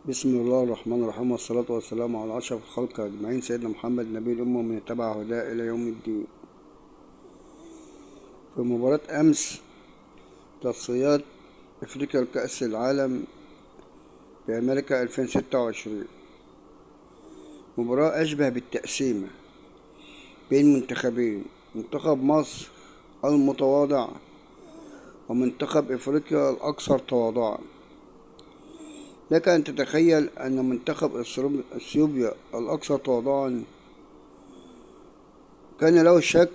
بسم الله الرحمن الرحيم، والصلاة والسلام على أشرف الخلق أجمعين، سيدنا محمد نبي الأمة ومن اتبع هداه إلى يوم الدين. في مباراة أمس تصفيات أفريقيا لكأس العالم في أمريكا 2026، مباراة أشبه بالتقسيمة بين منتخبين، منتخب مصر المتواضع ومنتخب أفريقيا الأكثر تواضعا. لك أن تتخيل أن منتخب إثيوبيا الأكثر تواضعا كان له شك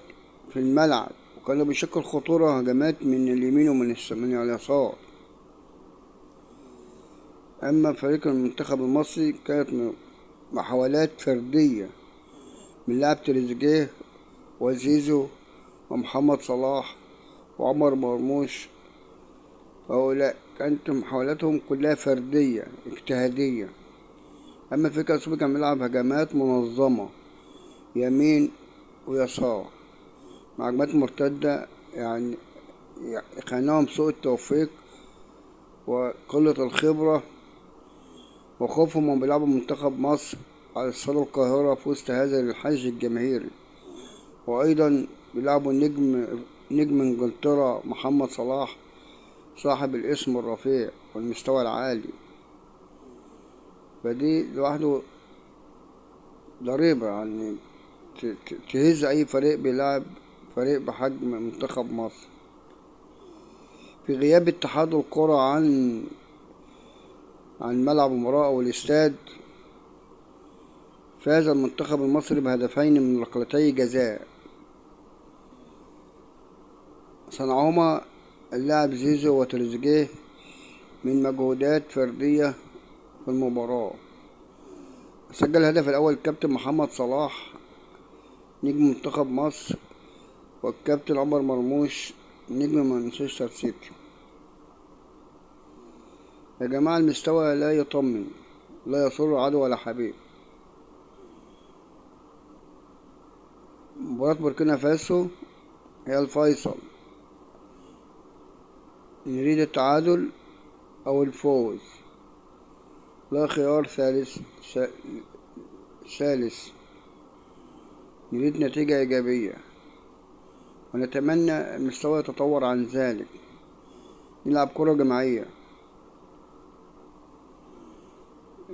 في الملعب، وكان بيشكل خطورة هجمات من اليمين ومن اليسار. أما فريق المنتخب المصري كانت محاولات فردية من لاعب تريزيجيه وزيزو ومحمد صلاح وعمر مرموش. هؤلاء كانت محاولاتهم كلها فردية اجتهادية. أما فريق الأسيوطي كان بيلعب هجمات منظمة يمين ويسار مع هجمات مرتدة، يعني خانهم سوء التوفيق وقلة الخبرة وخوفهم من بيلعبوا منتخب مصر على استاد القاهرة في وسط هذا الحشد الجماهيري. وأيضا بيلعبوا نجم إنجلترا محمد صلاح صاحب الاسم الرفيع والمستوى العالي، فدي لوحده ضريبة يعني تهز أي فريق بيلعب فريق بحجم منتخب مصر. في غياب اتحاد الكرة عن ملعب المباراة أو الاستاد، فاز المنتخب المصري بهدفين من ركلتي جزاء صنعهما اللاعب زيزو وتريزيجيه من مجهودات فردية في المباراة. سجل الهدف الأول الكابتن محمد صلاح نجم منتخب مصر، والكابتن عمر مرموش نجم مانشستر سيتي. يا جماعة، المستوى لا يطمن، لا يسر عدو ولا حبيب. مباراة بوركينا فاسو هي الفيصل، نريد التعادل أو الفوز، لا خيار ثالث. نريد نتيجة إيجابية، ونتمنى المستوى يتطور عن ذلك، نلعب كرة جماعية.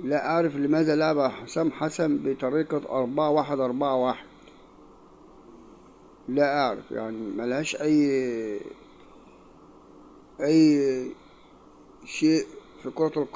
لا أعرف لماذا لعب حسام حسن بطريقة 4-1-4-1، لا أعرف، يعني ملهاش أي شيء في كرة القدم.